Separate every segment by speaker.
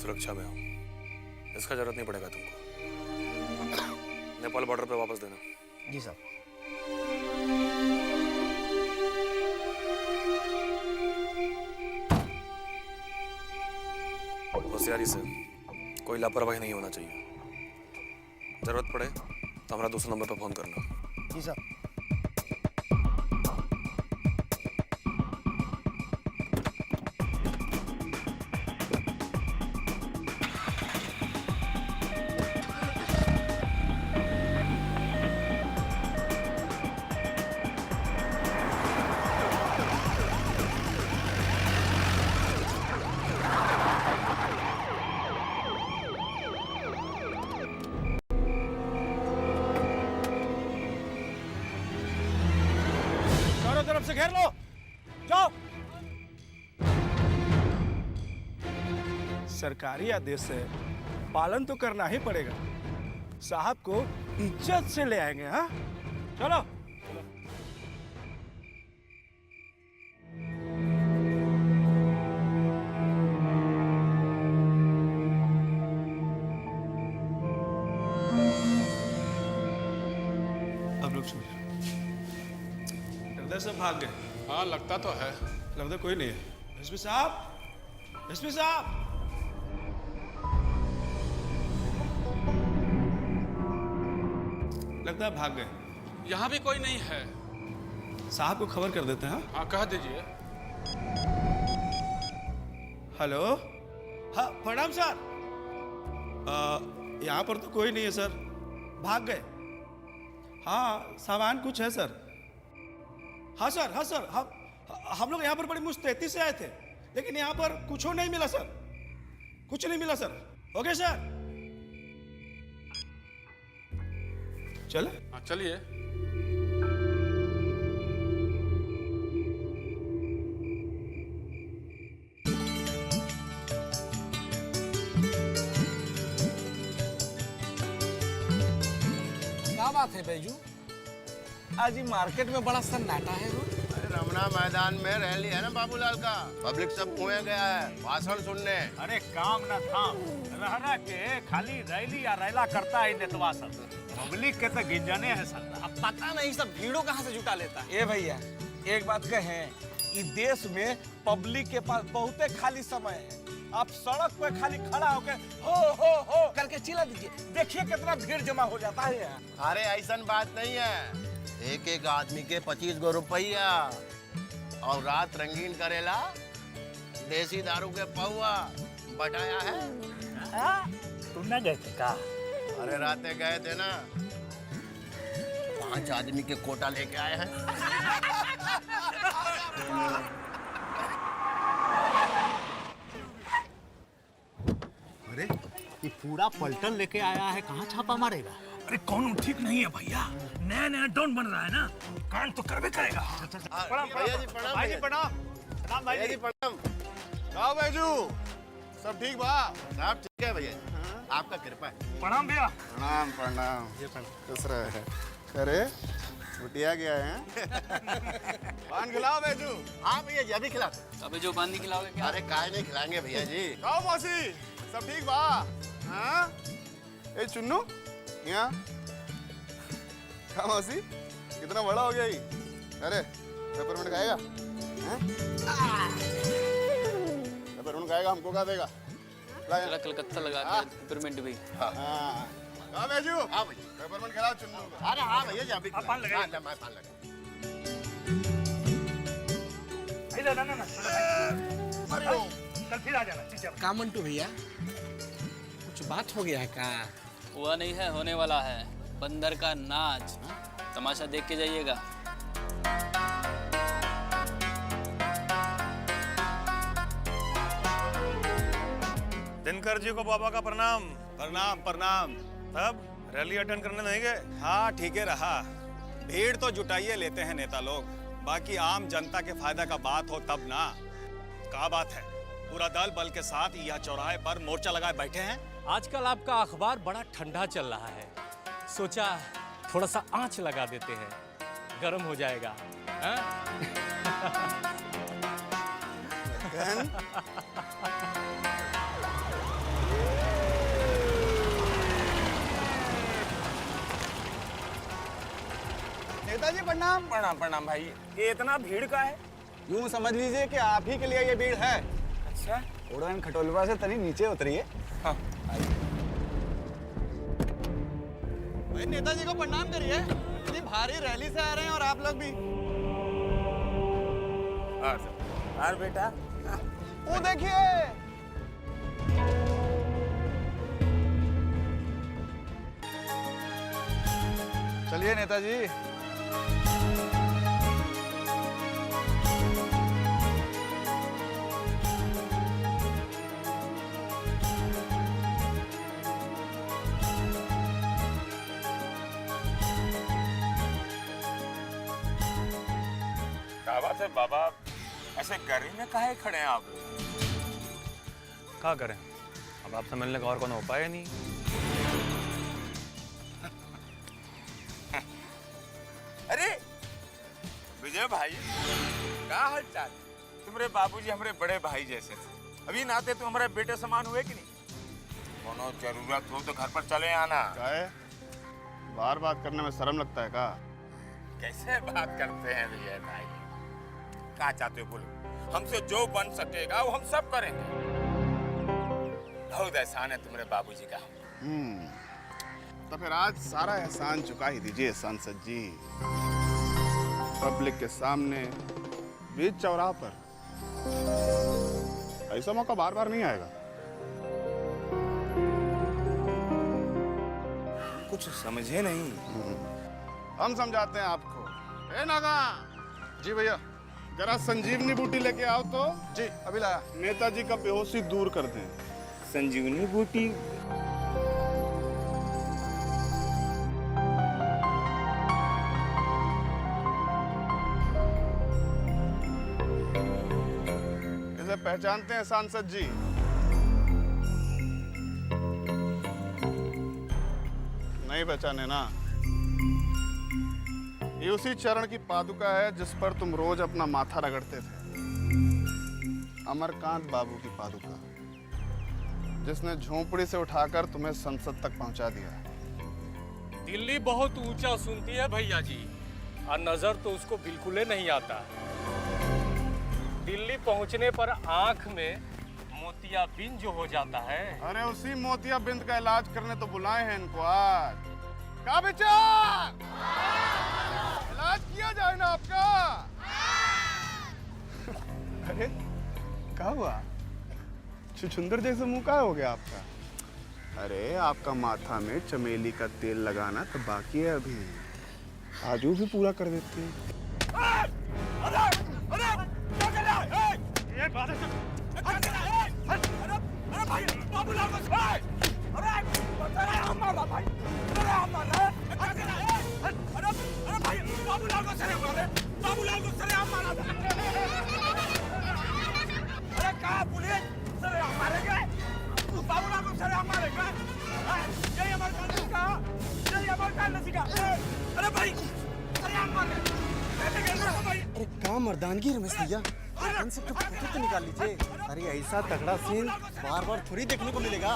Speaker 1: सुरक्षा में हूँ, इसका जरूरत नहीं पड़ेगा तुमको। नेपाल बॉर्डर पे वापस देना।
Speaker 2: जी साहब।
Speaker 1: होशियारी से, कोई लापरवाही नहीं होना चाहिए। जरूरत पड़े तो हमारा दूसरे नंबर पर फोन करना।
Speaker 2: जी साहब।
Speaker 3: तरफ से घेर लो, जाओ। सरकारी आदेश है, पालन तो करना ही पड़ेगा। साहब को इज्जत से ले आएंगे। हाँ, चलो। अब लोग सुनिए, सब भाग गए।
Speaker 4: हाँ, लगता तो है।
Speaker 3: लगता कोई नहीं है। एसपी साहब, एसपी साहब, लगता है भाग गए।
Speaker 4: यहाँ भी कोई नहीं है।
Speaker 3: साहब को खबर कर देते हैं।
Speaker 4: हाँ, कह दीजिए।
Speaker 3: हेलो, हाँ प्रणाम सर। यहाँ पर तो कोई नहीं है सर, भाग गए। हाँ, सामान कुछ है सर। हाँ सर, हाँ सर, हम लोग यहाँ पर बड़ी मुस्तैदी से आए थे, लेकिन यहाँ पर कुछ नहीं मिला सर, कुछ नहीं मिला सर। ओके सर, चले।
Speaker 4: हाँ, चलिए।
Speaker 5: क्या बात है बैजू, आज ही मार्केट में बड़ा सन्नाटा है।
Speaker 6: रमना मैदान में रैली है ना बाबूलाल का, पब्लिक सब कुएं गया है भाषण सुनने।
Speaker 7: अरे काम न थाम रह के खाली रैली या रैला करता है नेतवा सब, पब्लिक के तो गिंजने है सब।
Speaker 5: अब पता नहीं सब भीड़ों कहाँ से जुटा लेता है। ए भैया, एक बात कहें, इस देश में पब्लिक के पास बहुते खाली समय है। आप सड़क पे खाली खड़ा होकर हो करके चिल्ला दीजिए, देखिए कितना भीड़ जमा हो जाता है यहाँ।
Speaker 6: अरे ऐसा बात नहीं है, एक एक आदमी के 25 गो रुपया और रात रंगीन करेला, देसी दारू के पौआ बटाया है।
Speaker 7: तुम न गए थे का?
Speaker 6: अरे राते गए थे ना, 5 आदमी के कोटा लेके आए हैं।
Speaker 7: अरे ये पूरा पलटन लेके आया है, कहाँ छापा मारेगा? अरे कौन ठीक नहीं है भैया, नया नया डॉन बन रहा है ना, कांड तो करवे करेगा।
Speaker 6: प्रणाम भैया जी, प्रणाम
Speaker 7: भाई जी, प्रणाम। प्रणाम भाई
Speaker 6: भैया जी, प्रणाम। क्या बैजू, सब ठीक बा? सब ठीक है भैया जी, आपका कृपा है।
Speaker 7: प्रणाम भैया।
Speaker 6: प्रणाम प्रणाम। खुश रहे। अरे छुट्टिया गया है। पान खिलाओ बैजू। हाँ भैया जी, अभी खिलाते।
Speaker 5: अबे जो पानी खिलाओगे क्या?
Speaker 6: अरे काय नहीं खिलाएंगे भैया जी।
Speaker 8: आओ मौसी, सब ठीक बा? हाँ? ए चुन्नू, यहाँ क्या मौसी, कितना बड़ा हो गया ही? अरे पेपरमेंट खाएगा? पेपरमेंट खाएगा, हमको क्या देगा?
Speaker 5: कलकत्ता लगा के पेपरमेंट भी।
Speaker 8: हाँ बैजू,
Speaker 6: हाँ भैया,
Speaker 8: पेपरमेंट खिलाओ चुन्नू को।
Speaker 6: अरे हाँ भैया जी, अभी
Speaker 7: पान लगाइए।
Speaker 6: हाँ, मैं पान लगा।
Speaker 7: ना कल फिर आ जाना। ठीक है।
Speaker 5: का मंटू भैया, कुछ बात हो गया है का?
Speaker 9: हुआ नहीं है, होने वाला है। बंदर का नाच, तमाशा देख के जाइएगा।
Speaker 1: दिनकर जी को बाबा का प्रणाम।
Speaker 3: प्रणाम प्रणाम।
Speaker 1: तब रैली अटेंड करने नहीं गए?
Speaker 3: हाँ ठीक है रहा, भीड़ तो जुटाइए लेते हैं नेता लोग, बाकी आम जनता के फायदा का बात हो तब ना। क्या बात है, पूरा दल बल के साथ यह चौराहे पर मोर्चा लगाए बैठे हैं।
Speaker 10: आजकल आपका अखबार बड़ा ठंडा चल रहा है, सोचा थोड़ा सा आंच लगा देते हैं, गर्म हो जाएगा। हाँ?
Speaker 8: नेताजी प्रणाम।
Speaker 5: प्रणाम प्रणाम भाई। ये इतना भीड़ का है?
Speaker 8: यूं समझ लीजिए कि आप ही के लिए ये भीड़ है।
Speaker 5: अच्छा।
Speaker 8: उड़न खटोलवा से तनी नीचे उतरिए।
Speaker 5: हाँ।
Speaker 8: भाई नेताजी को प्रणाम करिए। इतनी भारी रैली से आ रहे हैं और आप लोग भी।
Speaker 5: और बेटा
Speaker 8: वो देखिए। चलिए नेताजी।
Speaker 5: क्या बात है बाबा, ऐसे गर्मी में काहे खड़े हैं आप?
Speaker 1: क्या करें, अब आपसे मिलने का और कोई उपाय ही नहीं।
Speaker 5: अरे विजय भाई, क्या हाल चाल? तुम्हारे बाबूजी हमारे बड़े भाई जैसे थे, अभी नाते तुम हमारे बेटे समान हुए कि नहीं? कोनो जरूरत हो तो घर पर चले आना।
Speaker 8: क्या है, बार बात करने में शर्म लगता है का?
Speaker 5: कैसे बात करते हैं विजय भाई, क्या चाहते हो बोलो? हमसे जो बन सकेगा वो हम सब करेंगे। बहुत एहसान है तुम्हारे बाबूजी का।
Speaker 8: तो फिर आज सारा एहसान चुका ही दीजिए सांसद जी। पब्लिक के सामने, बीच चौराहा पर। ऐसा मौका बार बार नहीं आएगा।
Speaker 5: कुछ समझे नहीं।
Speaker 8: हम समझाते हैं आपको। ए नागा। जी भैया। जरा संजीवनी बूटी लेके आओ तो। जी अभी लाया। नेताजी का बेहोशी दूर कर दें।
Speaker 5: संजीवनी बूटी?
Speaker 8: इसे पहचानते हैं सांसद जी? नहीं पहचाने ना? ये उसी चरण की पादुका है जिस पर तुम रोज अपना माथा रगड़ते थे। अमरकांत बाबू की पादुका, जिसने झोंपड़ी से उठाकर तुम्हें संसद तक पहुंचा दिया।
Speaker 10: दिल्ली बहुत ऊंचा सुनती है भैया जी, और नजर तो उसको बिल्कुल ही नहीं आता। दिल्ली पहुंचने पर आंख में मोतियाबिंद जो हो जाता है।
Speaker 8: अरे उसी मोतियाबिंद का इलाज करने तो बुलाए हैं इनको आज। क्या विचार? इलाज किया जाए ना आपका। अरे क्या हुआ? छुछुंदर जैसे मुंह का हो गया आपका? अरे आपका माथा में चमेली का तेल लगाना तो बाकी है अभी। आजू भी पूरा कर देते हैं।
Speaker 2: अरे क्या मर्दानगी रमेश भैया, फोटो तो निकाल लीजिए। अरे ऐसा तगड़ा सीन बार बार थोड़ी देखने को मिलेगा।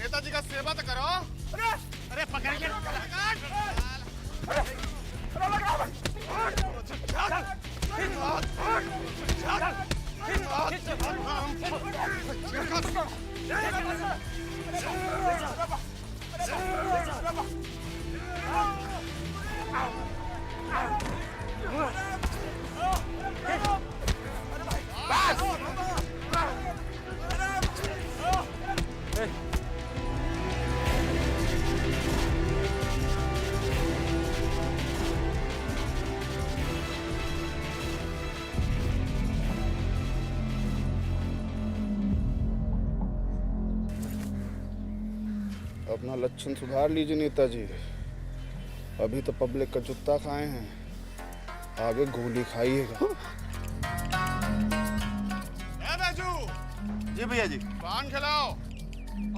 Speaker 8: नेताजी का सेवा तो करो। अरे पकड़ के अपना लक्षण सुधार लीजिए नेताजी। अभी तो पब्लिक का जूता खाए हैं, आगे गोली खाइएगा।
Speaker 2: जी भैया जी।
Speaker 8: पान खिलाओ।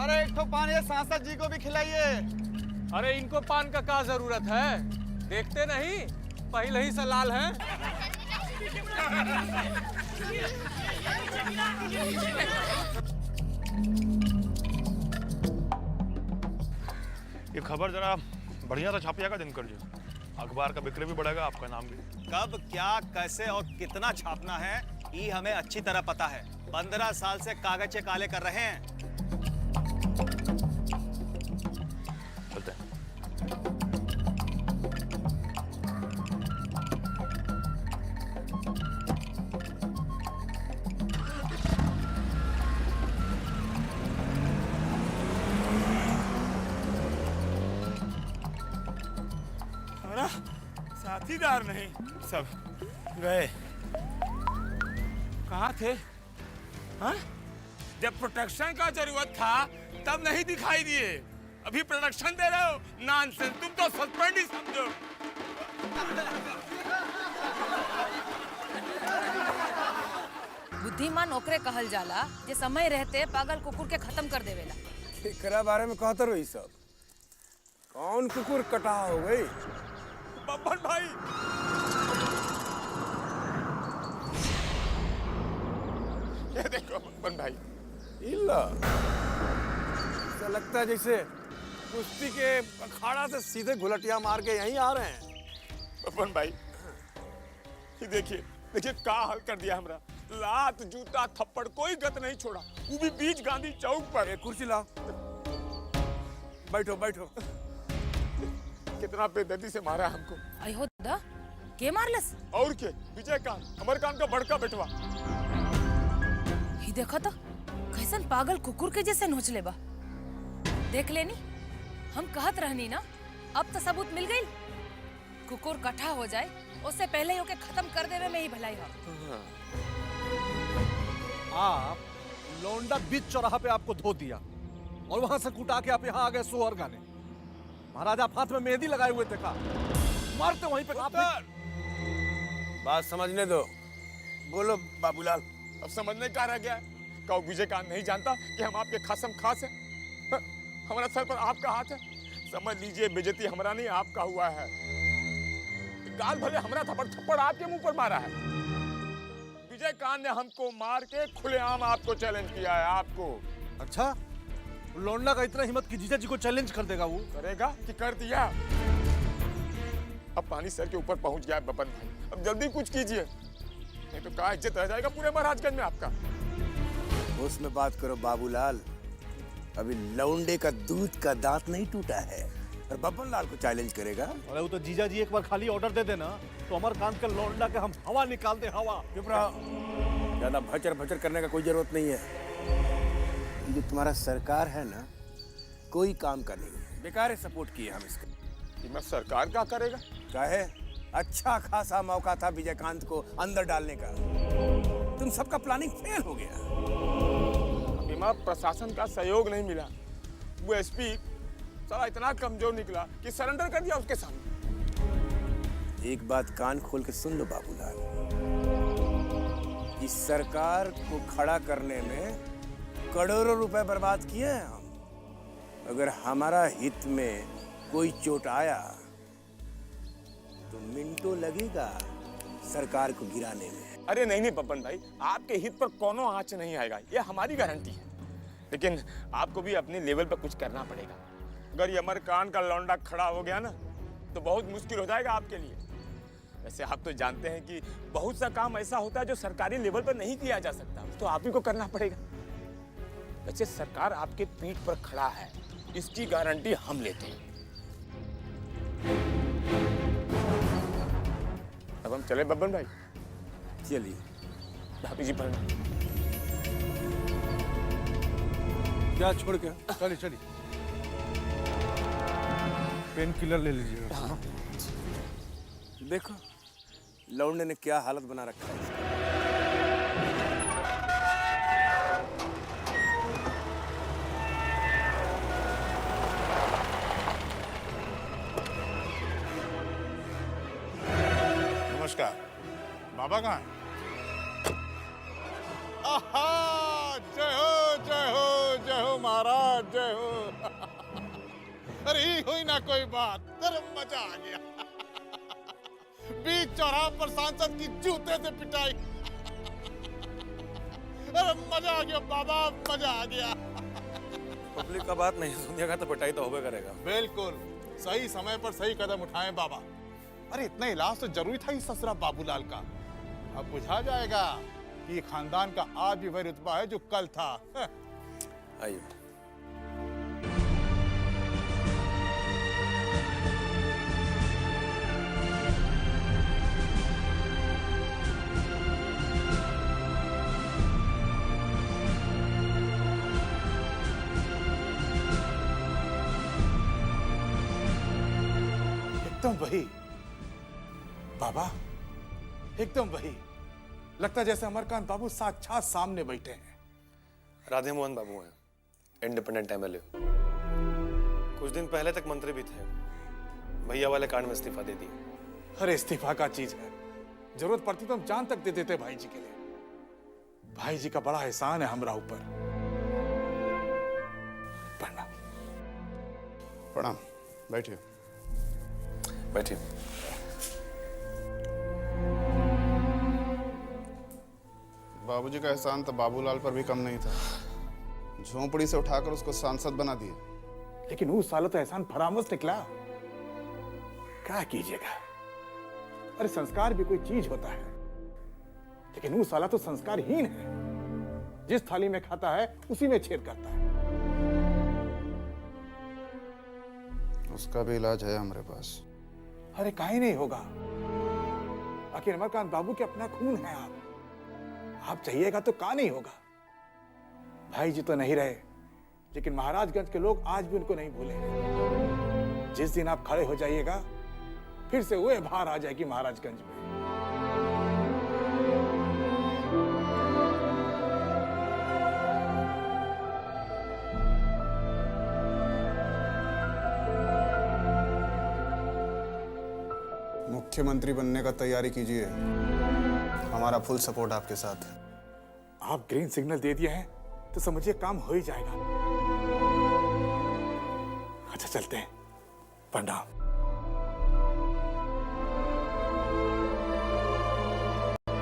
Speaker 2: अरे एक तो पान ये सांसद जी को भी खिलाइए।
Speaker 10: अरे इनको पान का क्या जरूरत है? देखते नहीं पहले ही से लाल हैं।
Speaker 11: ये खबर जरा बढ़िया सा छापिएगा दिनकर जी। अखबार का बिक्री भी बढ़ेगा, आपका नाम भी।
Speaker 7: कब क्या कैसे और कितना छापना है ये हमें अच्छी तरह पता है। 15 साल से कागजे काले कर रहे हैं।
Speaker 11: चलते हैं।
Speaker 3: हमारा साथीदार नहीं, सब गए। कहाँ थे? हाँ?
Speaker 5: जब प्रोटेक्शन का जरूरत था तब नहीं दिखाई दिए, अभी प्रोटेक्शन दे रहे हो? नॉनसेंस, तुम तो सस्पेंड ही समझो।
Speaker 12: बुद्धिमान ओकरे कहल जाला जे समय रहते पागल कुकुर के खत्म कर देवेला।
Speaker 5: एकरा बारे में कहते रहो सब। कौन कुकुर कटा हो गई? बब्बन भाई। ये देखो बब्बन भाई, इल्ला ऐसा लगता है जैसे कुश्ती के अखाड़ा से सीधे घुलटिया मार के यहीं आ रहे हैं। बब्बन भाई ये देखिए देखिए का हाल कर दिया हमरा। लात जूता थप्पड़ कोई गत नहीं छोड़ा, वो भी बीच गांधी चौक पर। कुर्सी लाओ, बैठो बैठो। कितना बेदर्दी से मारा हमको।
Speaker 12: आई हो दा के मारलस?
Speaker 5: और के विजयकांत, अमरकांत का बड़का बेटवा।
Speaker 12: ही देखा तो कैसन पागल कुकुर के जैसे नोच ले बा। देख लेनी, हम कहत रहनी ना, अब तो सबूत मिल गई। कुकुर कट्ठा हो जाए उससे पहले ही ओके खत्म कर देवे में ही भलाई हो।
Speaker 7: आप लौंडा बीच चौराहा पे आपको धो दिया और वहां से कुटा के आप यहाँ आ गए सोहर गाने। महाराज आप हाथ में मेहंदी लगाए हुए थे का? मारते वहीं पे आप।
Speaker 5: बात समझने दो। बोलो बाबूलाल, अब समझने का रह गया? कहो विजयकांत नहीं जानता कि हम आपके खासम खास हैं? हमारा सर पर आपका हाथ है। समझ लीजिए बेइज्जती हमारा नहीं आपका हुआ है। गाल भले हमारा थप्पड़ थप्पड़ आपके मुंह पर मारा है। विजयकांत ने हमको मार के खुलेआम आपको चैलेंज किया है। आपको।
Speaker 7: अच्छा, लौंडा का इतना हिम्मत कि जीजा जी को चैलेंज कर देगा? वो
Speaker 5: करेगा कि कर दिया? अब पानी सर के ऊपर पहुंच गया है बब्बन भाई, अब जल्दी कुछ कीजिए, नहीं तो क्या इज्जत रह जाएगा पूरे महाराजगंज में आपका।
Speaker 6: उसमें बात करो बाबूलाल, अभी लौंडे का दूध का दांत नहीं टूटा है और बब्बन लाल को चैलेंज करेगा।
Speaker 7: अरे वो तो जीजा जी एक बार खाली ऑर्डर दे देना तो अमरकांत के लौंडा के हम हवा निकाल दे। हवा।
Speaker 6: चुप रहो, ज्यादा भचर भचर करने का कोई जरूरत नहीं है। ये तुम्हारा सरकार है ना, कोई काम का नहीं है, बेकार सपोर्ट किए हम इसका।
Speaker 5: कि मैं सरकार क्या करेगा?
Speaker 6: काहे? अच्छा खासा मौका था विजयकांत को अंदर डालने का, तुम सबका प्लानिंग फेल हो गया।
Speaker 5: बीमा प्रशासन का सहयोग नहीं मिला। वो एसपी साला इतना कमजोर निकला कि सरेंडर कर दिया उसके सामने।
Speaker 6: एक बात कान खोल के सुन लो बाबूलाल, इस सरकार को खड़ा करने में करोड़ों रुपए बर्बाद किए हैं हम। अगर हमारा हित में कोई चोट आया तो मिनटों लगेगा सरकार को गिराने में।
Speaker 5: अरे नहीं नहीं बब्बन भाई, आपके हित पर कोनो आंच नहीं आएगा, ये हमारी गारंटी है। लेकिन आपको भी अपने लेवल पर कुछ करना पड़ेगा। अगर ये अमरकांत का लौंडा खड़ा हो गया ना तो बहुत मुश्किल हो जाएगा आपके लिए। वैसे आप तो जानते हैं कि बहुत सा काम ऐसा होता है जो सरकारी लेवल पर नहीं किया जा सकता, तो आप ही को करना पड़ेगा। वैसे सरकार आपके पीठ पर खड़ा है, इसकी गारंटी हम लेते हैं। अब हम चले बब्बन भाई?
Speaker 6: चलिए।
Speaker 5: भाभी जी प्रणाम।
Speaker 7: क्या छोड़ के? चलिए चलिए, पेन किलर ले लीजिएगा।
Speaker 6: हाँ। देखो लौंडे ने क्या हालत बना रखा है इसका।
Speaker 8: नमस्कार। बाबा कहाँ हैं? आहा, जय हो जय हो जय हो महाराज, जय हो। अरे ही हुई ना कोई बात, तेरे मजा आ गया। बीच चौराहे पर सांसद की जूते से पिटाई। अरे मजा आ गया बाबा, मजा आ गया।
Speaker 1: पब्लिक का बात नहीं सुनिएगा तो पिटाई तो होबे करेगा।
Speaker 8: बिल्कुल सही समय पर सही कदम उठाएं बाबा। अरे इतना इलाज तो जरूरी था इस ससुरा बाबूलाल का। अब बुझा जाएगा कि ये खानदान का आज भी वही रुतबा है जो कल था।
Speaker 1: आइए।
Speaker 8: एकदम वही बाबा, एकदम वही। लगता जैसे अमरकांत बाबू साक्षात सामने बैठे हैं।
Speaker 1: राधे मोहन बाबू हैं, इंडिपेंडेंट एमएलए। कुछ दिन पहले तक मंत्री भी थे, भैया वाले कांड में इस्तीफा दे दिया।
Speaker 8: अरे इस्तीफा का चीज है, जरूरत पड़ती तो हम जान तक दे देते भाई जी के लिए। भाई जी का बड़ा एहसान है हमरा ऊपर। प्रणाम। प्रणाम, बैठिए।
Speaker 1: बैठिए।
Speaker 8: बाबूजी का एहसान तो बाबूलाल पर भी कम नहीं था। झोंपड़ी से उठाकर उसको सांसद बना दिए, लेकिन उस साल तो एहसान फरामोश निकला। क्या कीजिएगा, अरे संस्कार भी कोई चीज होता है, लेकिन उस साला तो संस्कारहीन है। जिस थाली में खाता है उसी में छेद करता है। उसका भी इलाज है हमारे पास। अरे काहे नहीं होगा, आखिर अमरकांत बाबू के अपना खून है। आप चाहिएगा तो का नहीं होगा। भाई जी तो नहीं रहे, लेकिन महाराजगंज के लोग आज भी उनको नहीं भूले हैं। जिस दिन आप खड़े हो जाइएगा, फिर से वह बाहर आ जाएगी महाराजगंज में। मुख्यमंत्री बनने का तैयारी कीजिए, हमारा फुल सपोर्ट आपके साथ है। आप ग्रीन सिग्नल दे दिए हैं तो समझिए काम हो ही जाएगा। अच्छा चलते हैं, प्रणाम।